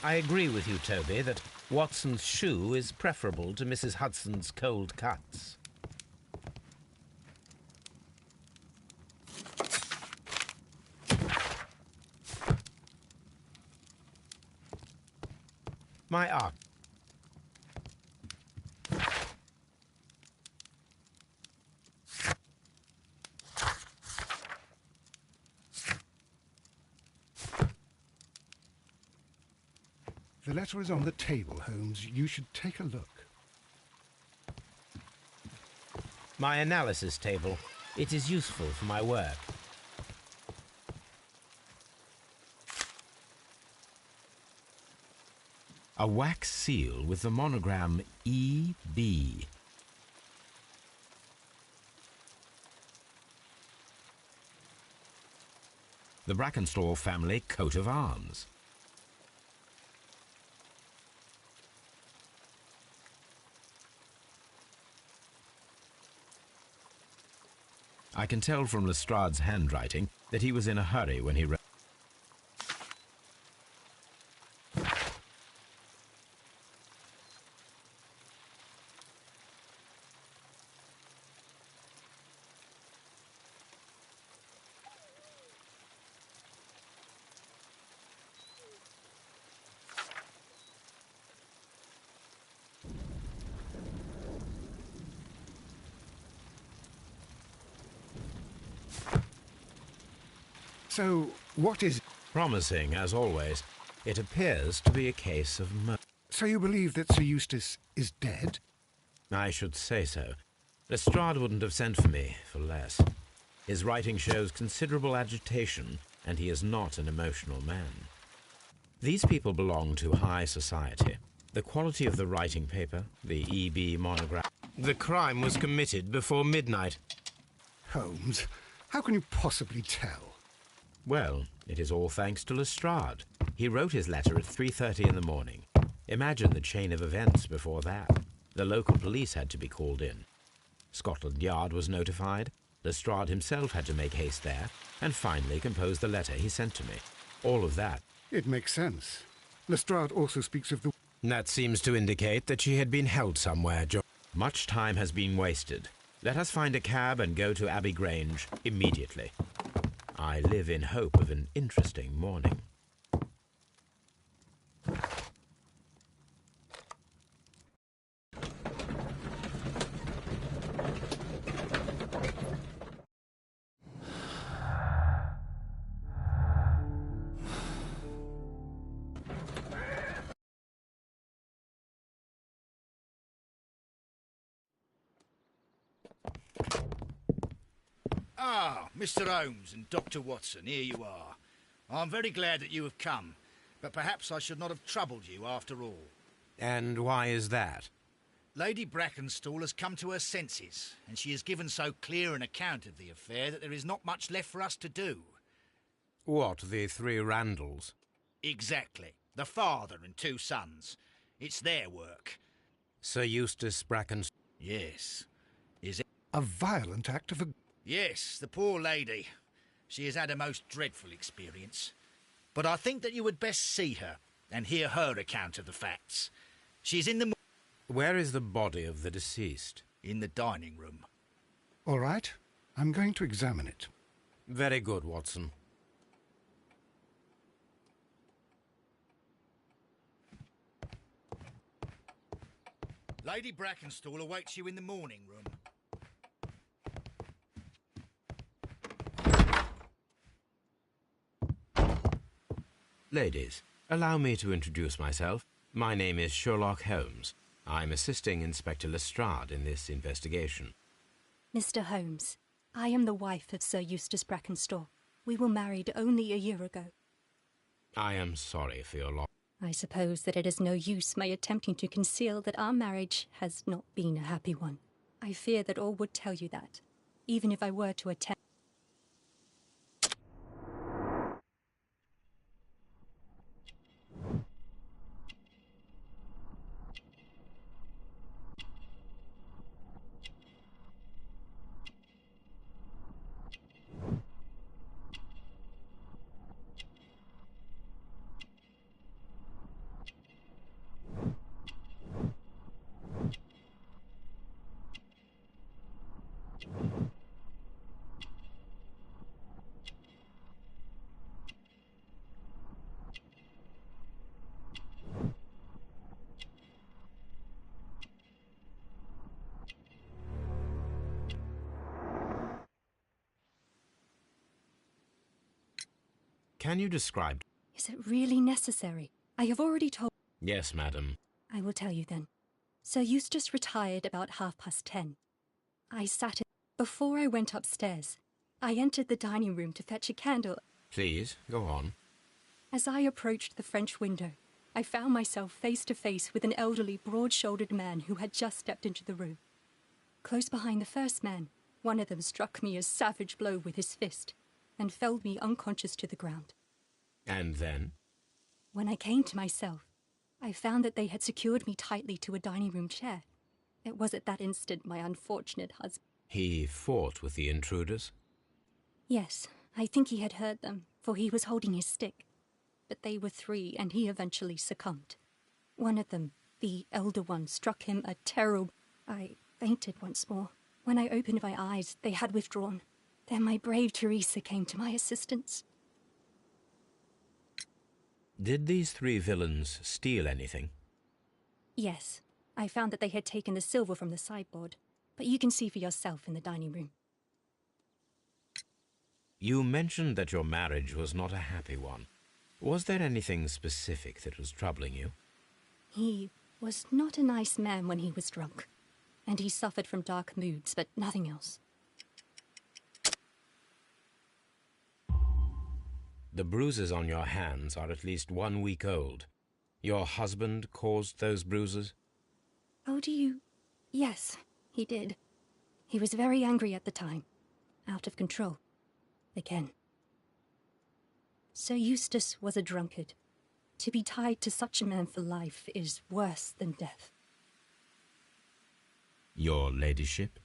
I agree with you, Toby, that Watson's shoe is preferable to Mrs. Hudson's cold cuts. My art. The letter is on the table, Holmes. You should take a look. My analysis table. It is useful for my work. A wax seal with the monogram E.B. The Brackenstall family coat of arms. I can tell from Lestrade's handwriting that he was in a hurry when he wrote. So, what is it? Promising, as always. It appears to be a case of murder. So you believe that Sir Eustace is dead? I should say so. Lestrade wouldn't have sent for me for less. His writing shows considerable agitation, and he is not an emotional man. These people belong to high society. The quality of the writing paper, the E.B. monograph. The crime was committed before midnight. Holmes, how can you possibly tell? Well, it is all thanks to Lestrade. He wrote his letter at 3:30 in the morning. Imagine the chain of events before that. The local police had to be called in. Scotland Yard was notified. Lestrade himself had to make haste there, and finally compose the letter he sent to me. All of that. It makes sense. Lestrade also speaks of the... That seems to indicate that she had been held somewhere. Much time has been wasted. Let us find a cab and go to Abbey Grange immediately. I live in hope of an interesting morning. Ah, Mr. Holmes and Dr. Watson, here you are. I'm very glad that you have come, but perhaps I should not have troubled you after all. And why is that? Lady Brackenstall has come to her senses, and she has given so clear an account of the affair that there is not much left for us to do. What, the three Randalls? Exactly. The father and two sons. It's their work. Sir Eustace Brackenstall? Yes. Is it? A violent act of... Yes, the poor lady. She has had a most dreadful experience. But I think that you would best see her and hear her account of the facts. She's in the... Where is the body of the deceased? In the dining room. All right. I'm going to examine it. Very good, Watson. Lady Brackenstall awaits you in the morning room. Ladies, allow me to introduce myself. My name is Sherlock Holmes. I'm assisting Inspector Lestrade in this investigation. Mr. Holmes, I am the wife of Sir Eustace Brackenstall. We were married only a year ago. I am sorry for your loss. I suppose that it is no use my attempting to conceal that our marriage has not been a happy one. I fear that all would tell you that, even if I were to attempt. Can you describe... Is it really necessary? I have already told... Yes, madam. I will tell you then. Sir Eustace retired about 10:30. I sat in... Before I went upstairs, I entered the dining room to fetch a candle. Please, go on. As I approached the French window, I found myself face to face with an elderly, broad-shouldered man who had just stepped into the room. Close behind the first man, one of them struck me a savage blow with his fist and felled me unconscious to the ground. And then? When I came to myself, I found that they had secured me tightly to a dining room chair. It was at that instant my unfortunate husband... He fought with the intruders? Yes, I think he had heard them, for he was holding his stick. But they were 3, and he eventually succumbed. One of them, the elder one, struck him a terrible... I fainted once more. When I opened my eyes, they had withdrawn. Then my brave Teresa came to my assistance. Did these 3 villains steal anything? Yes, I found that they had taken the silver from the sideboard, but you can see for yourself in the dining room. You mentioned that your marriage was not a happy one. Was there anything specific that was troubling you? He was not a nice man when he was drunk, and he suffered from dark moods, but nothing else. The bruises on your hands are at least 1 week old. Your husband caused those bruises? Oh, do you... Yes, he did. He was very angry at the time. Out of control. Again. Sir Eustace was a drunkard. To be tied to such a man for life is worse than death. Your ladyship?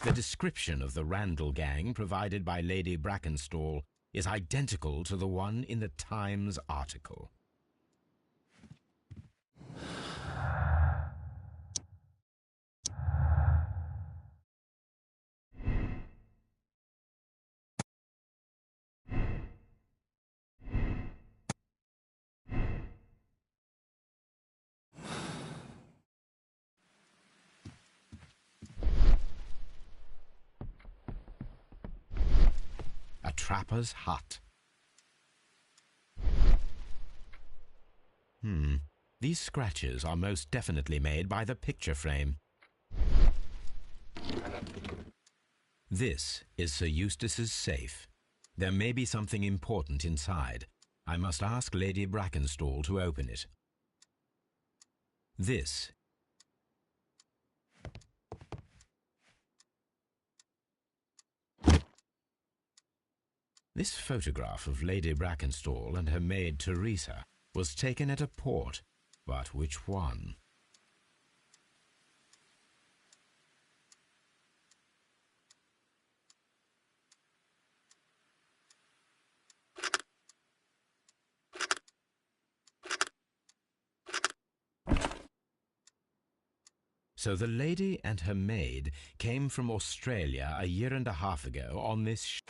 The description of the Randall gang provided by Lady Brackenstall is identical to the one in the Times article. A trapper's hut. These scratches are most definitely made by the picture frame. This is Sir Eustace's safe. There may be something important inside. I must ask Lady Brackenstall to open it. This photograph of Lady Brackenstall and her maid Teresa was taken at a port, but which one? So the lady and her maid came from Australia a year and a half ago on this ship.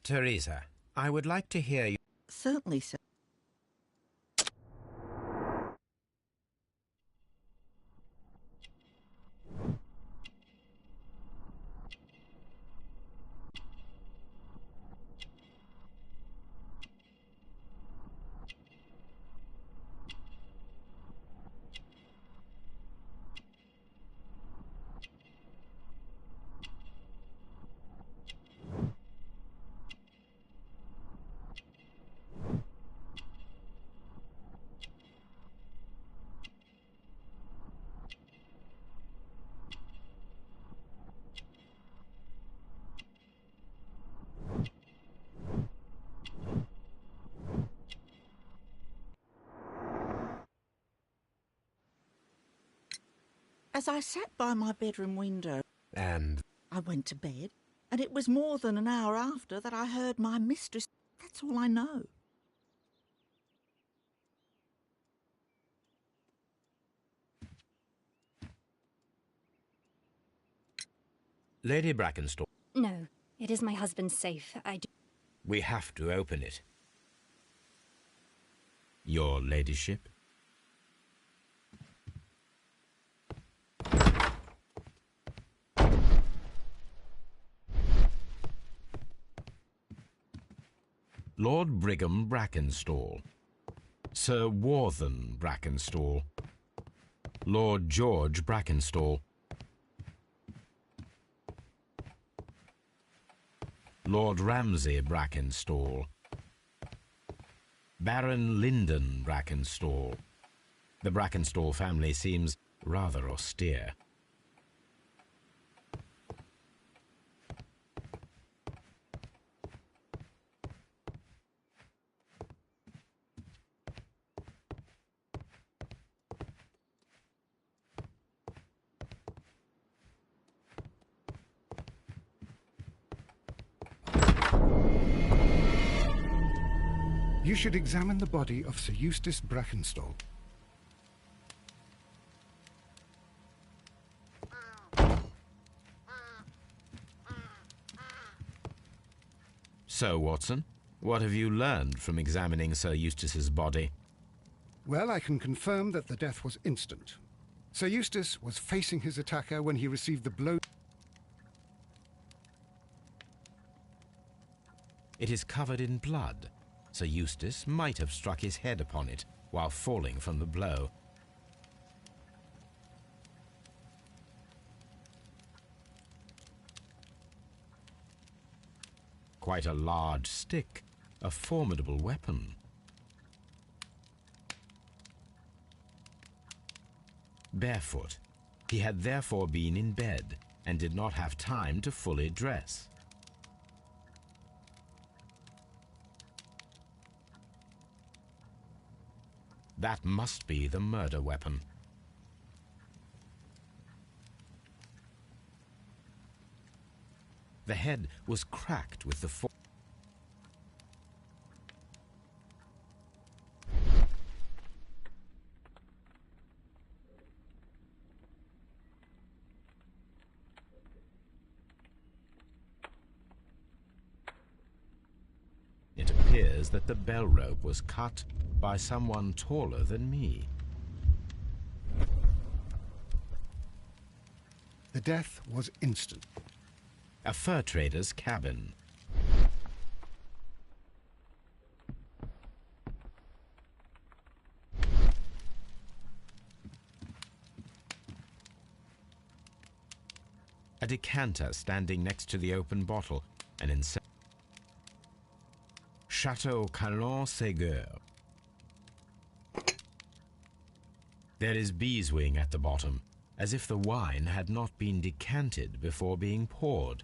Teresa, I would like to hear you. Certainly, sir. As I sat by my bedroom window, And I went to bed, and it was more than an hour after that I heard my mistress. That's all I know. Lady Brackenstall, No, it is my husband's safe. we have to open it. Your ladyship? Lord Brigham Brackenstall, Sir Warthen Brackenstall, Lord George Brackenstall, Lord Ramsay Brackenstall, Baron Lyndon Brackenstall. The Brackenstall family seems rather austere. you should examine the body of Sir Eustace Brackenstall. So, Watson, what have you learned from examining Sir Eustace's body? Well, I can confirm that the death was instant. Sir Eustace was facing his attacker when he received the blow. It is covered in blood. Sir Eustace might have struck his head upon it while falling from the blow. Quite a large stick, a formidable weapon. Barefoot, he had therefore been in bed and did not have time to fully dress. That must be the murder weapon. The head was cracked with the fork. It appears that the bell rope was cut by someone taller than me. The death was instant. A fur trader's cabin. A decanter standing next to the open bottle, an insane. Chateau Calon-Ségur. There is beeswing at the bottom, as if the wine had not been decanted before being poured.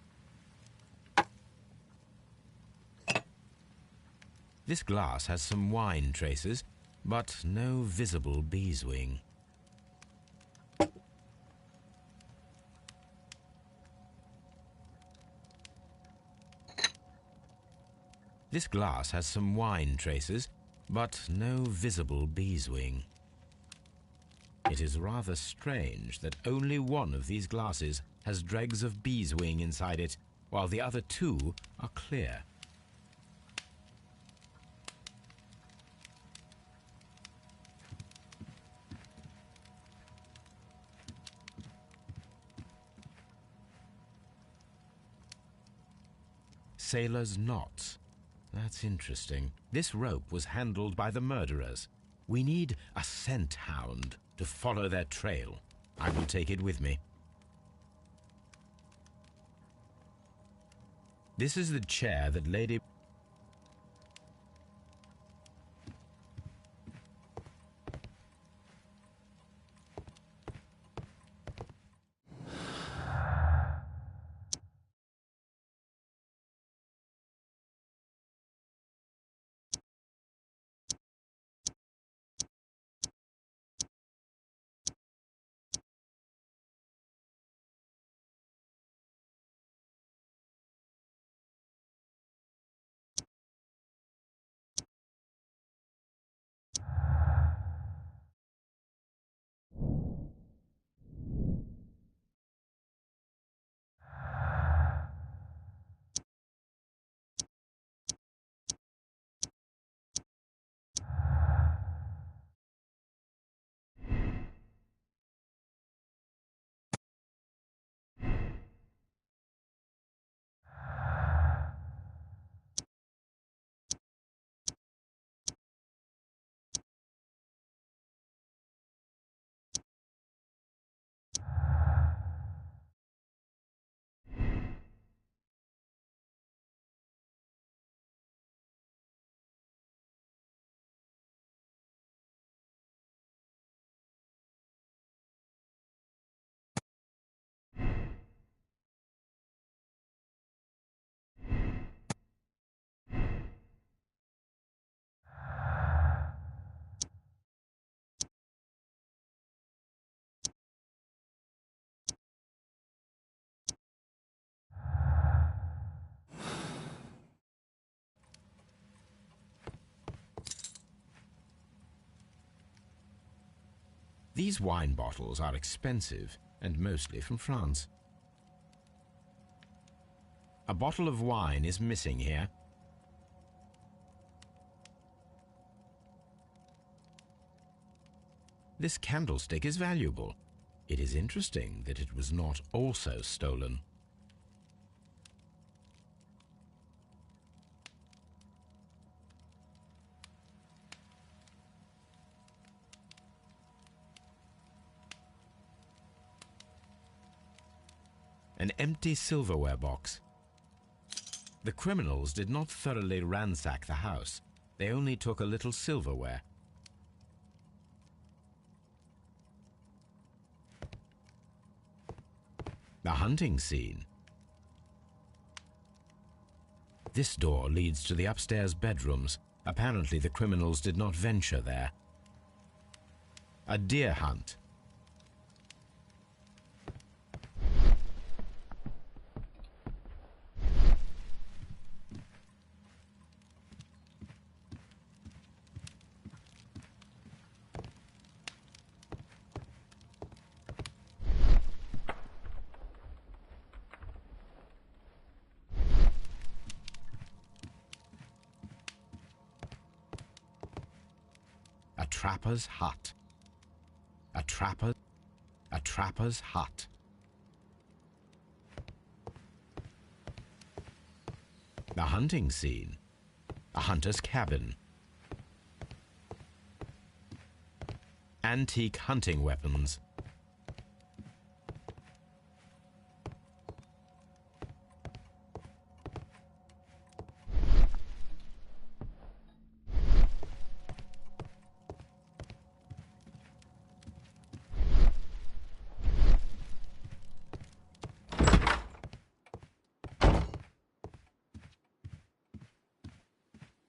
This glass has some wine traces, but no visible beeswing. This glass has some wine traces, but no visible beeswing. It is rather strange that only one of these glasses has dregs of beeswing inside it, while the other two are clear. Sailor's knots. That's interesting. This rope was handled by the murderers. We need a scent hound to follow their trail. I will take it with me. This is the chair that Lady These wine bottles are expensive and mostly from France. A bottle of wine is missing here. This candlestick is valuable. It is interesting that it was not also stolen. An empty silverware box. The criminals did not thoroughly ransack the house. They only took a little silverware. The hunting scene. This door leads to the upstairs bedrooms. Apparently the criminals did not venture there. A deer hunt. A trapper's hut. A trapper's hut. The hunting scene. A hunter's cabin. Antique hunting weapons.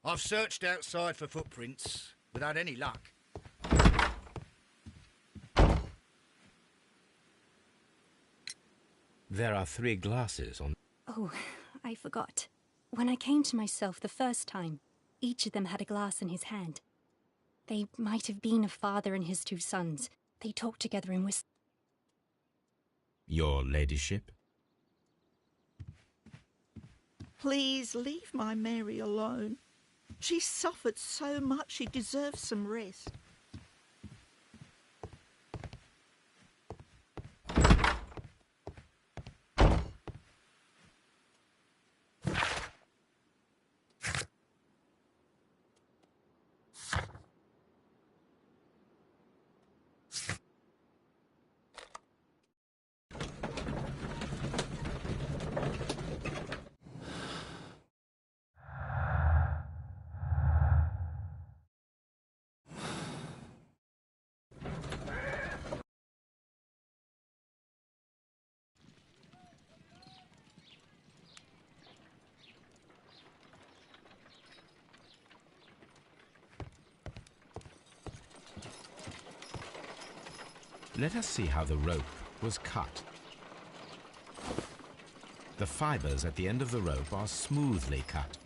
I've searched outside for footprints without any luck. There are 3 glasses on... Oh, I forgot. When I came to myself the first time, each of them had a glass in his hand. They might have been a father and his 2 sons. They talked together and whispered. Your ladyship? Please leave my Mary alone. She suffered so much, she deserves some rest. Let us see how the rope was cut. The fibers at the end of the rope are smoothly cut.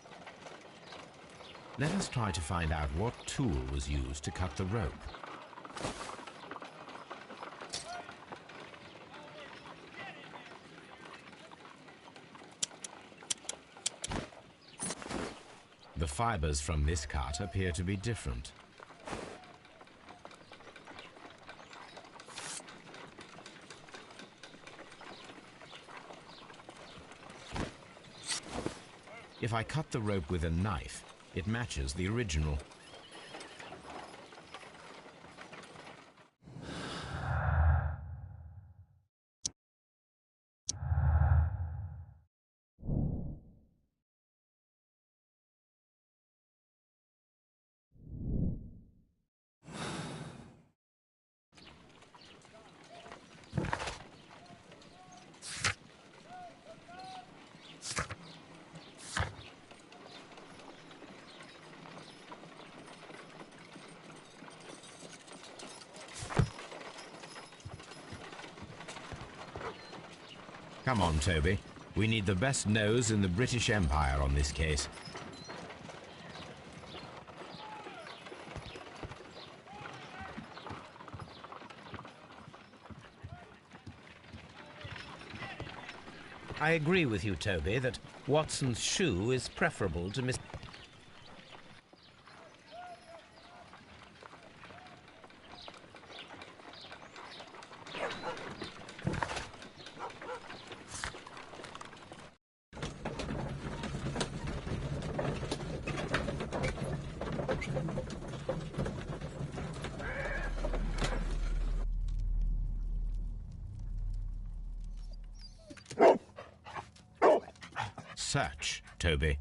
Let us try to find out what tool was used to cut the rope. The fibers from this cut appear to be different. If I cut the rope with a knife, it matches the original. Come on, Toby. We need the best nose in the British Empire on this case. I agree with you, Toby, that Watson's shoe is preferable to Miss... Search, Toby.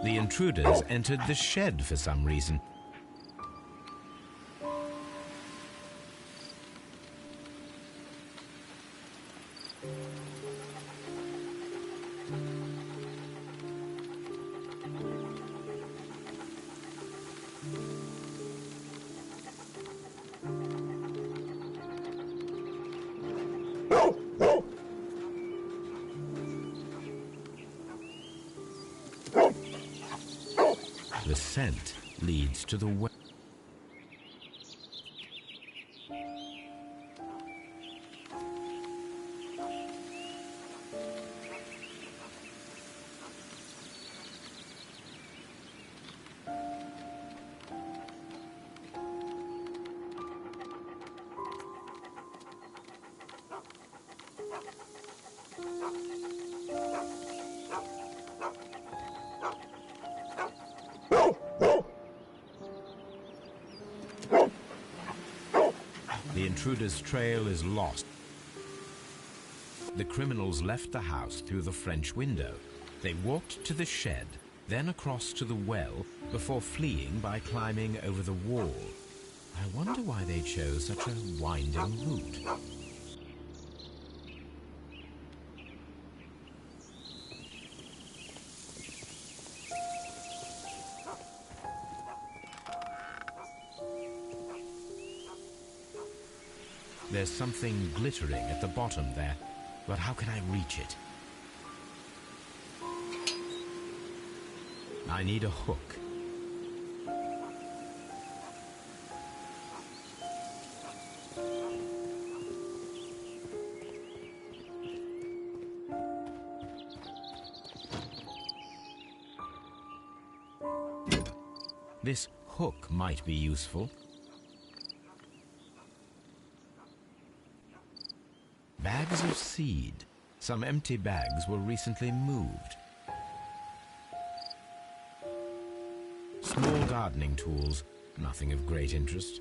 The intruders entered the shed for some reason. The scent leads to the well. The intruder's trail is lost. The criminals left the house through the French window. They walked to the shed, then across to the well, before fleeing by climbing over the wall. I wonder why they chose such a winding route. There's something glittering at the bottom there, but how can I reach it? I need a hook. This hook might be useful. Bags of seed. Some empty bags were recently moved. Small gardening tools, nothing of great interest.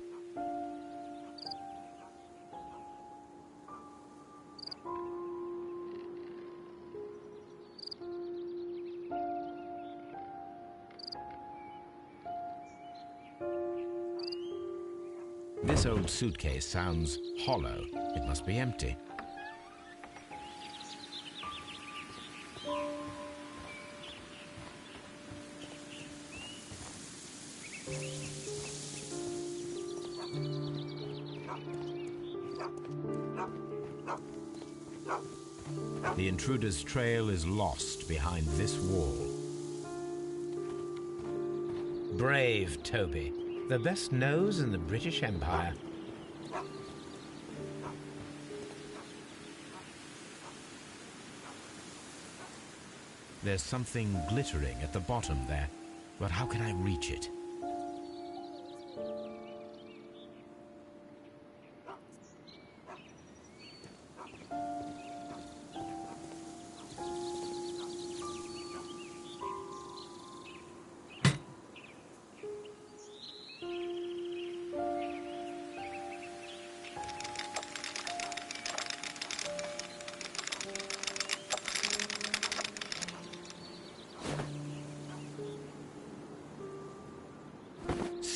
This old suitcase sounds hollow. It must be empty. The intruder's trail is lost behind this wall. Brave Toby, the best nose in the British Empire. There's something glittering at the bottom there, but how can I reach it?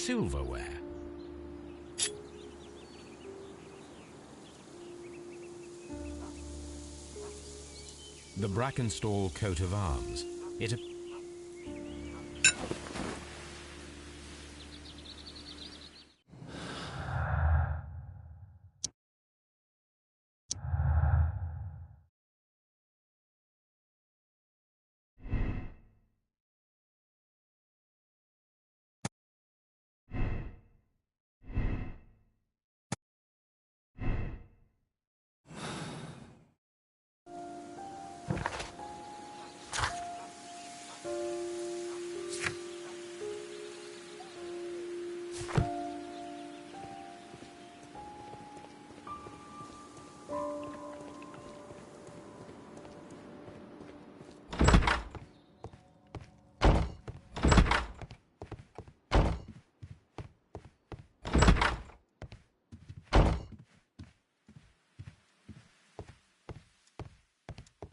silverware. The Brackenstall coat of arms. It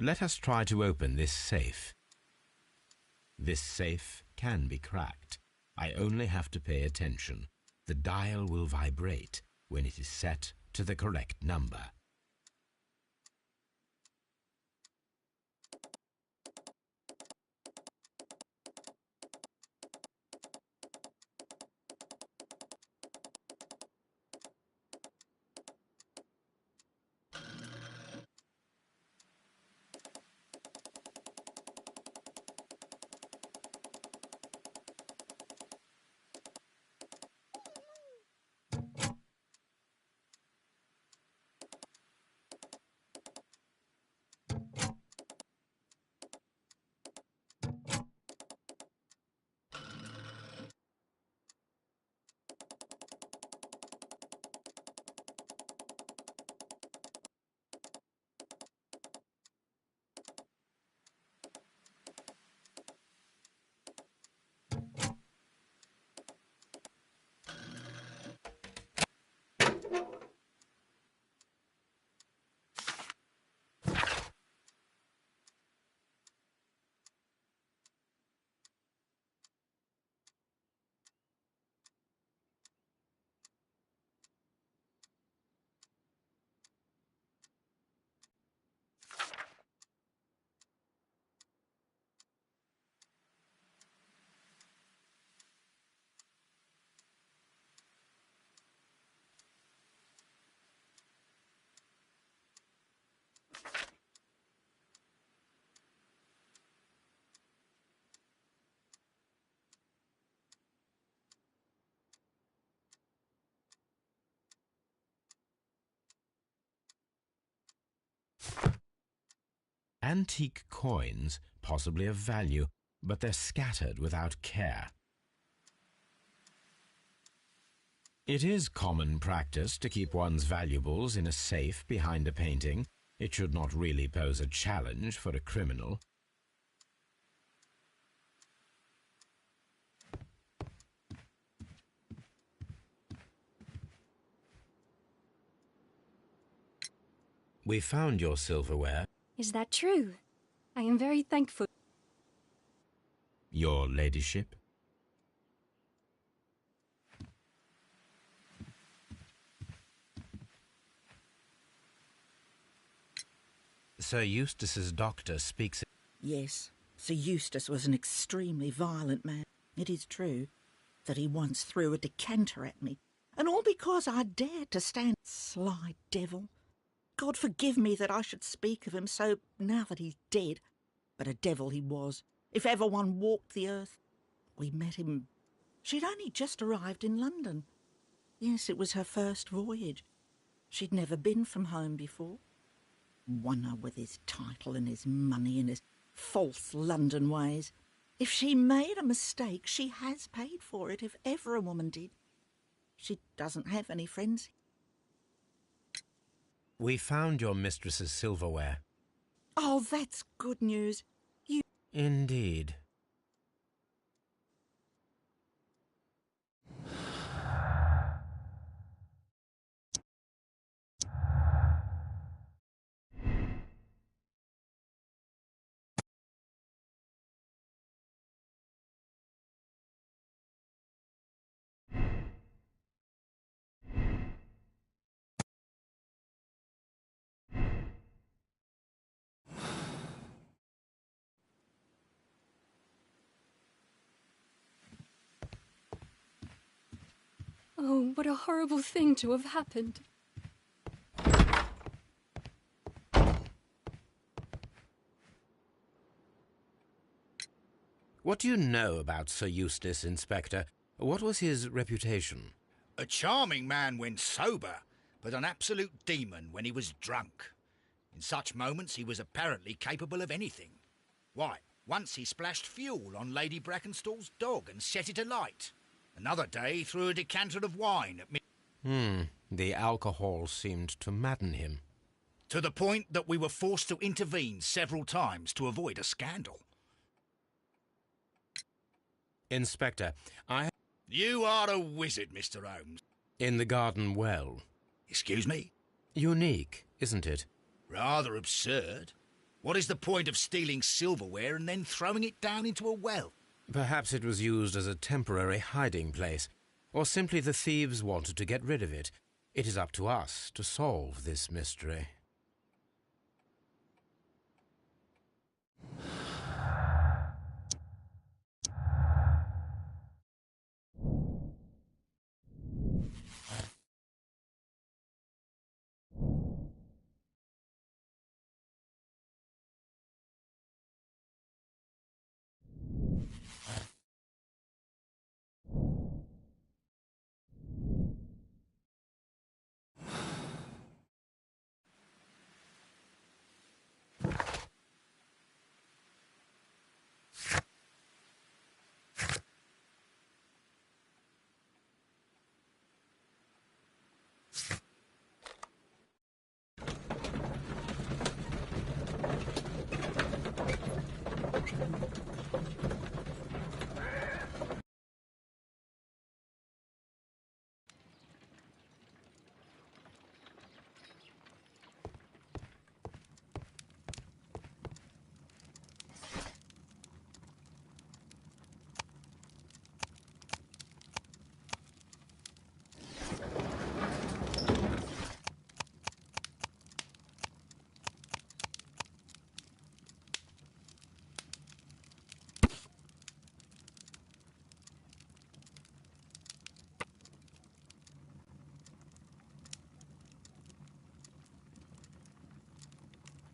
Let us try to open this safe. This safe can be cracked. I only have to pay attention. The dial will vibrate when it is set to the correct number. Antique coins, possibly of value, but they're scattered without care. It is common practice to keep one's valuables in a safe behind a painting. It should not really pose a challenge for a criminal. We found your silverware. Is that true? I am very thankful. Your ladyship? Sir Eustace's doctor speaks... Yes, Sir Eustace was an extremely violent man. It is true that he once threw a decanter at me, and all because I dared to stand. Sly devil. God forgive me that I should speak of him so now that he's dead. But a devil he was, if ever one walked the earth. We met him. She'd only just arrived in London. Yes, it was her first voyage. She'd never been from home before. Wonder with his title and his money and his false London ways. If she made a mistake, she has paid for it, if ever a woman did. She doesn't have any friends. We found your mistress's silverware. Oh, that's good news. You... Indeed. Oh, what a horrible thing to have happened. What do you know about Sir Eustace, Inspector? What was his reputation? A charming man when sober, but an absolute demon when he was drunk. In such moments he was apparently capable of anything. Why, once he splashed fuel on Lady Brackenstall's dog and set it alight. Another day he threw a decanter of wine at me. The alcohol seemed to madden him. To the point that we were forced to intervene several times to avoid a scandal. Inspector, You are a wizard, Mr. Holmes. in the garden well. Excuse me? Unique, isn't it? Rather absurd. What is the point of stealing silverware and then throwing it down into a well? Perhaps it was used as a temporary hiding place, or simply the thieves wanted to get rid of it. It is up to us to solve this mystery.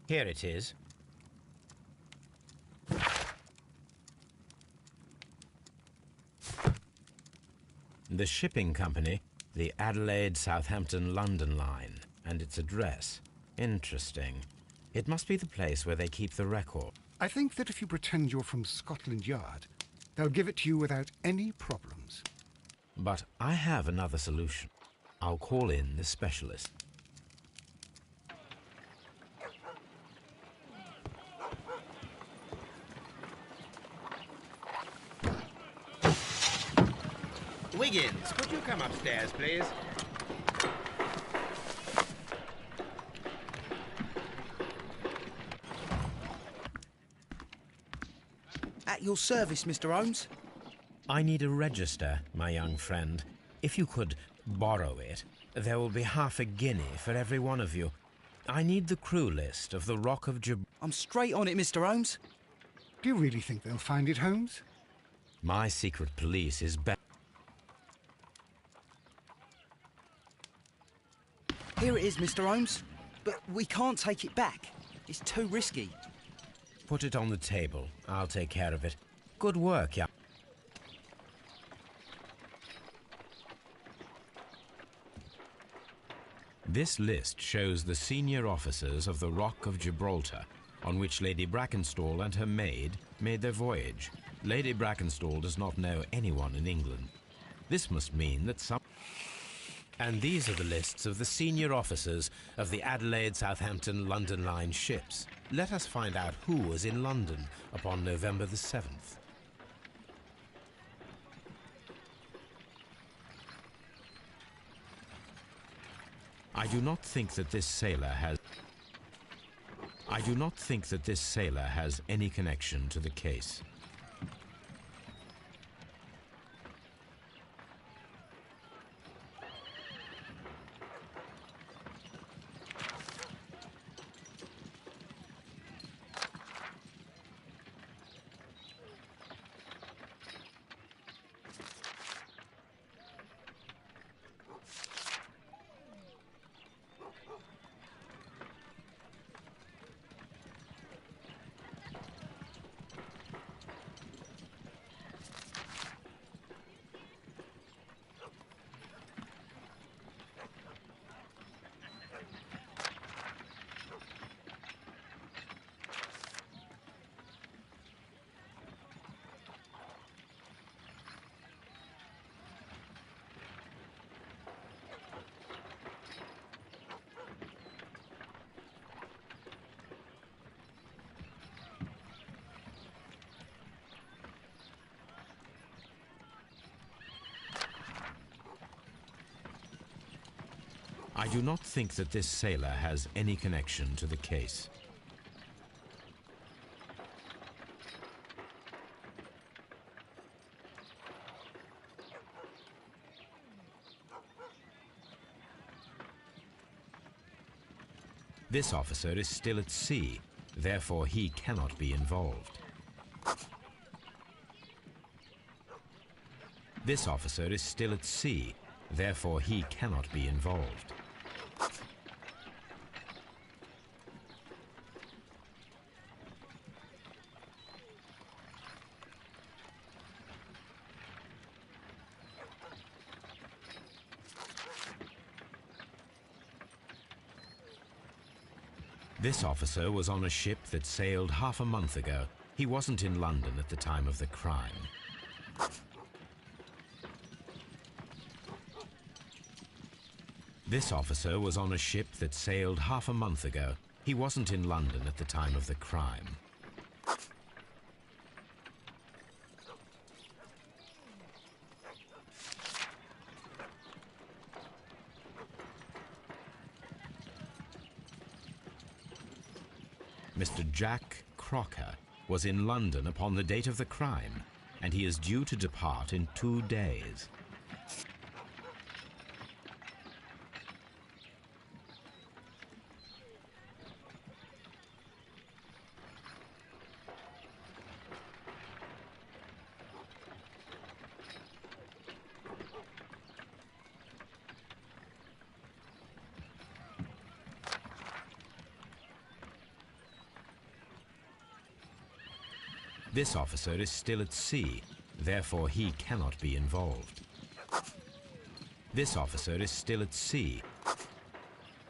Here it is. The shipping company, the Adelaide, Southampton, London line, and its address. Interesting. It must be the place where they keep the record. I think that if you pretend you're from Scotland Yard, they'll give it to you without any problems. But I have another solution. I'll call in the specialist. Wiggins, could you come upstairs, please? At your service, Mr. Holmes. I need a register, my young friend. If you could borrow it, there will be half a guinea for every one of you. I need the crew list of the Rock of Gibraltar. I'm straight on it, Mr. Holmes. Do you really think they'll find it, Holmes? My secret police is better. Here it is, Mr. Holmes. But we can't take it back. It's too risky. Put it on the table. I'll take care of it. Good work, young. This list shows the senior officers of the Rock of Gibraltar, on which Lady Brackenstall and her maid made their voyage. Lady Brackenstall does not know anyone in England. This must mean that some... And these are the lists of the senior officers of the Adelaide, Southampton, London line ships. Let us find out who was in London upon November the 7th. I do not think that this sailor has any connection to the case. I do not think that this sailor has any connection to the case. This officer is still at sea, therefore he cannot be involved. This officer is still at sea, therefore he cannot be involved. This officer was on a ship that sailed half a month ago. He wasn't in London at the time of the crime. This officer was on a ship that sailed half a month ago. He wasn't in London at the time of the crime. Mr. Jack Crocker was in London upon the date of the crime, and he is due to depart in 2 days. This officer is still at sea, therefore he cannot be involved. This officer is still at sea.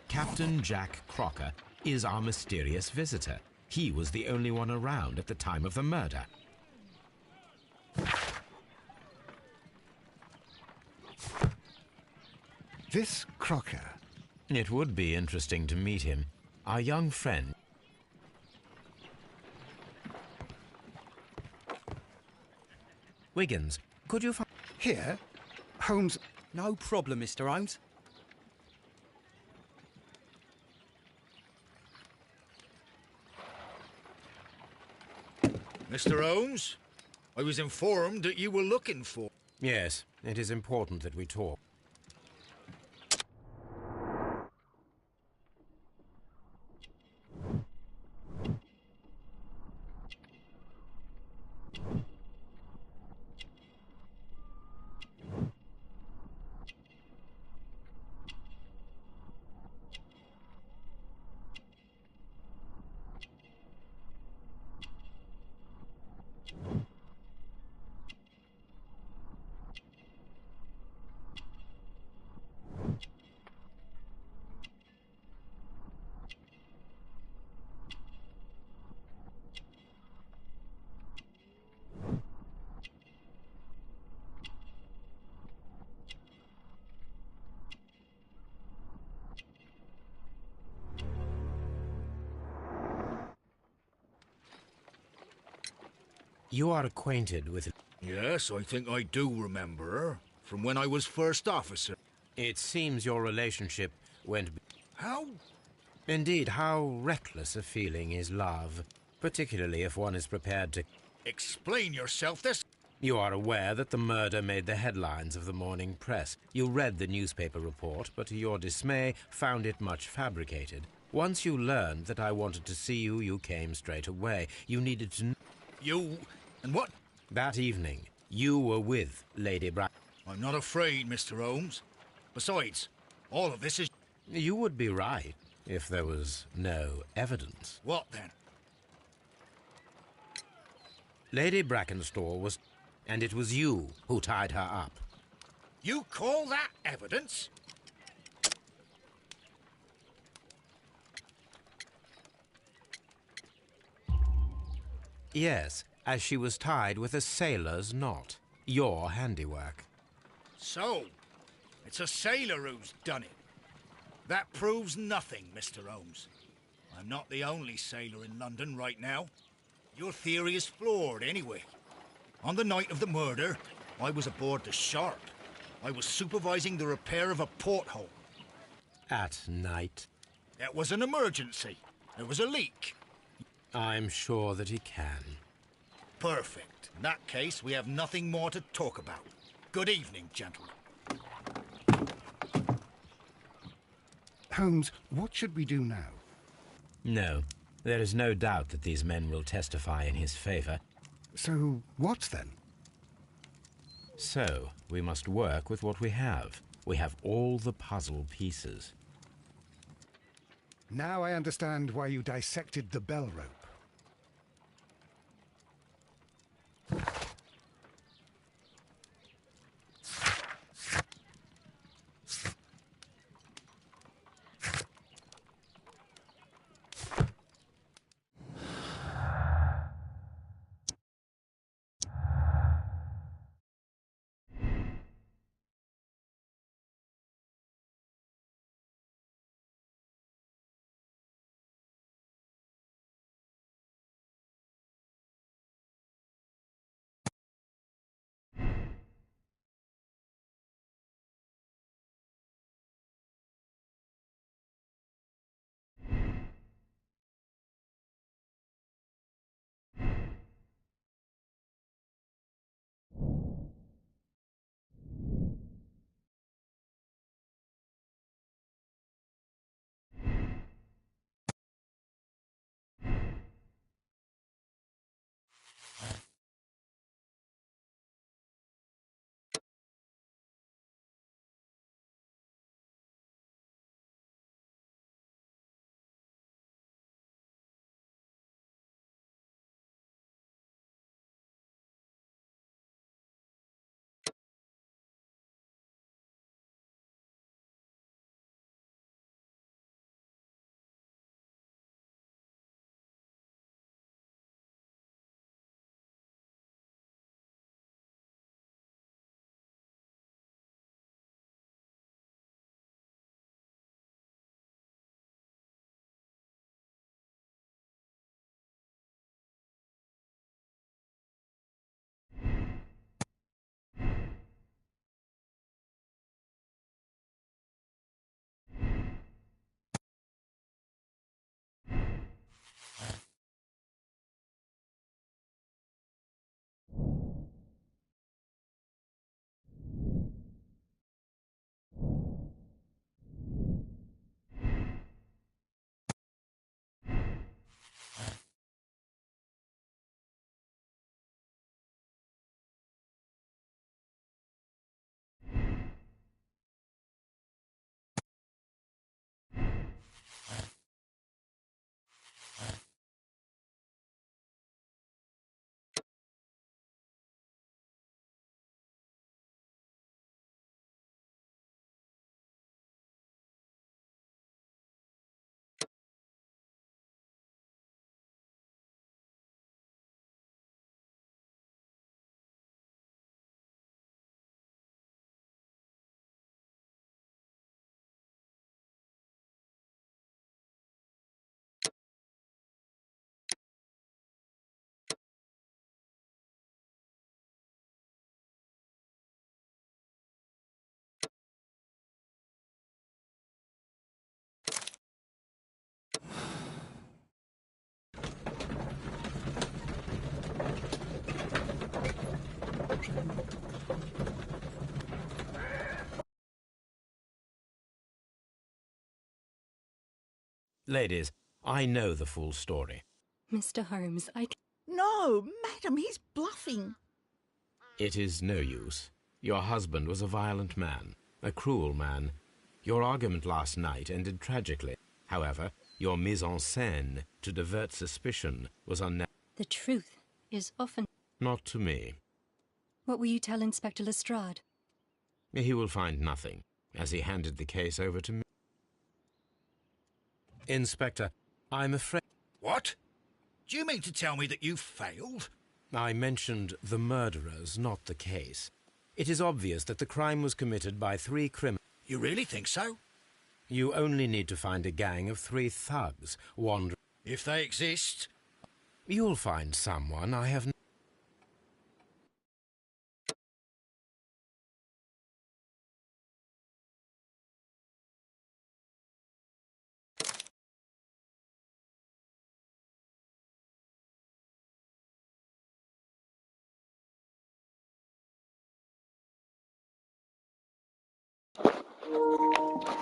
Captain Jack Crocker is our mysterious visitor. He was the only one around at the time of the murder. This Crocker. It would be interesting to meet him. Our young friend. Wiggins, could you find... Here, Holmes... No problem, Mr. Holmes. Mr. Holmes, I was informed that you were looking for... Yes, it is important that we talk. You are acquainted with... Yes, I think I do remember her, from when I was first officer. It seems your relationship went... How? Indeed, how reckless a feeling is love, particularly if one is prepared to... Explain yourself this... You are aware that the murder made the headlines of the morning press. You read the newspaper report, but to your dismay, found it much fabricated. Once you learned that I wanted to see you, you came straight away. You needed to... You... and what? That evening, you were with Lady Brack. I'm not afraid, Mr. Holmes. Besides, all of this is... You would be right if there was no evidence. What then? Lady Brackenstall was... and it was you who tied her up. You call that evidence? Yes, as she was tied with a sailor's knot. Your handiwork. So, it's a sailor who's done it. That proves nothing, Mr. Holmes. I'm not the only sailor in London right now. Your theory is flawed anyway. On the night of the murder, I was aboard the Sharp. I was supervising the repair of a porthole. At night. It was an emergency. There was a leak. I'm sure that he can. Perfect. In that case, we have nothing more to talk about. Good evening, gentlemen. Holmes, what should we do now? No, there is no doubt that these men will testify in his favor. So, what then? So, we must work with what we have. We have all the puzzle pieces. Now I understand why you dissected the bell rope. Ladies, I know the full story. Mr. Holmes, No, madam, he's bluffing. It is no use. Your husband was a violent man, a cruel man. Your argument last night ended tragically. However, your mise en scène to divert suspicion was The truth is often... Not to me. What will you tell Inspector Lestrade? He will find nothing, as he handed the case over to me. Inspector, I'm afraid... What? Do you mean to tell me that you failed? I mentioned the murderers, not the case. It is obvious that the crime was committed by 3 criminals. You really think so? You only need to find a gang of 3 thugs wandering... If they exist... You'll find someone. I have...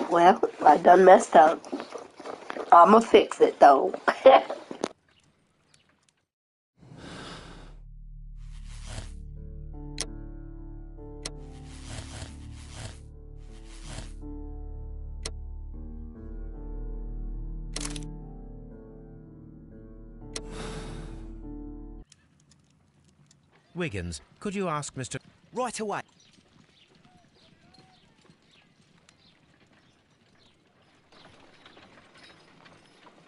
Well, I done messed up. I'ma fix it, though. Wiggins, could you ask Mr. Right away.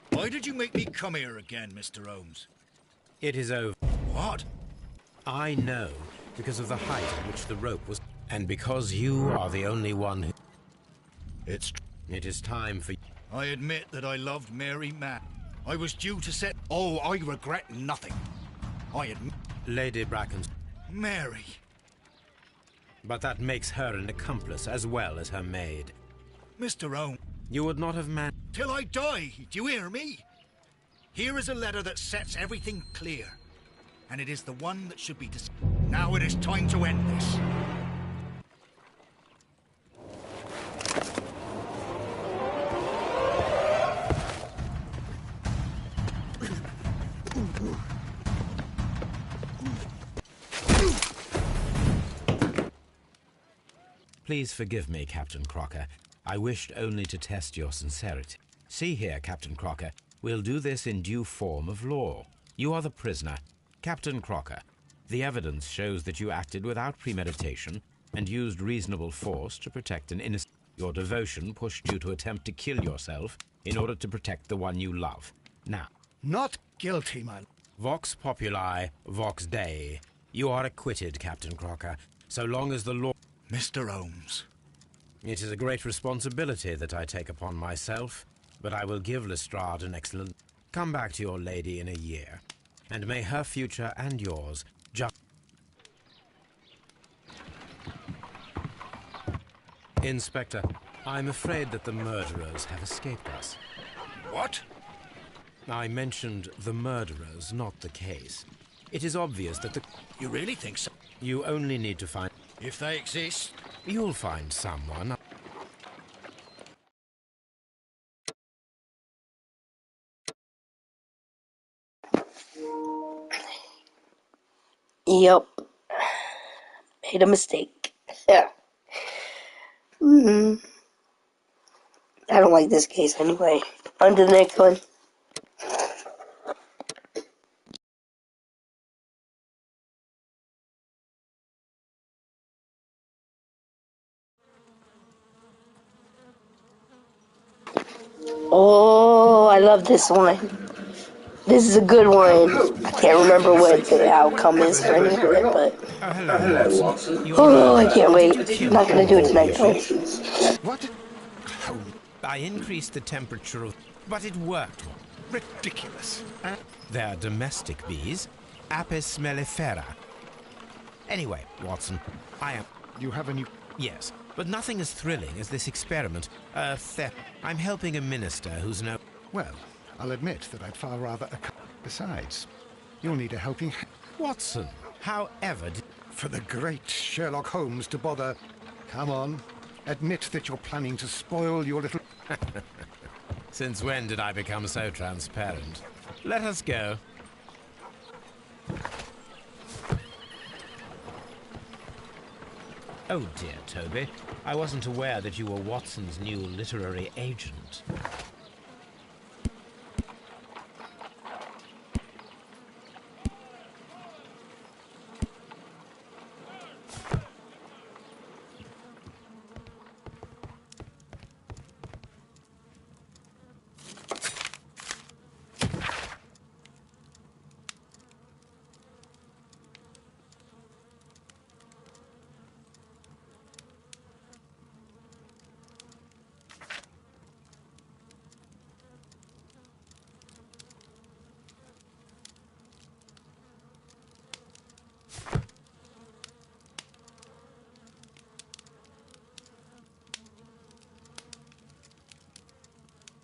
Why did you make me come here again, Mr. Holmes? It is over. What? I know, because of the height at which the rope was, and because you are the only one who... It is time for... I admit that I loved Mary Matt. I was due to set... Oh, I regret nothing. I admit... Lady Bracken... Mary. But that makes her an accomplice as well as her maid. Mr. Holmes. You would not have man... Till I die, do you hear me? Here is a letter that sets everything clear. And it is the one that should be Now it is time to end this. Please forgive me, Captain Crocker. I wished only to test your sincerity. See here, Captain Crocker, we'll do this in due form of law. You are the prisoner. Captain Crocker, the evidence shows that you acted without premeditation and used reasonable force to protect an innocent. Your devotion pushed you to attempt to kill yourself in order to protect the one you love. Now... Not guilty, my... Vox populi, vox dei. You are acquitted, Captain Crocker, so long as the law... Mr. Holmes. It is a great responsibility that I take upon myself, but I will give Lestrade an excellent... Come back to your lady in a year, and may her future and yours just... Inspector, I'm afraid that the murderers have escaped us. What? I mentioned the murderers, not the case. It is obvious that the... You really think so? You only need to find... If they exist... You'll find someone. Yep. Made a mistake. Yeah. I don't like this case anyway. On to the next one. Oh, I love this one. This is a good one. I can't remember what the outcome is for any of it, but... Oh, I can't wait. I'm not going to do it tonight, though. What? I increased the temperature of... But it worked. Ridiculous. They're domestic bees. Apis mellifera. Anyway, Watson, I am... You have a new... Yes, but nothing as thrilling as this experiment. Theft. I'm helping a minister who's no... Well, I'll admit that I'd far rather... Besides, you'll need a helping... Watson, however... For the great Sherlock Holmes to bother... Come on, admit that you're planning to spoil your little... Since when did I become so transparent? Let us go. Oh dear, Toby. I wasn't aware that you were Watson's new literary agent.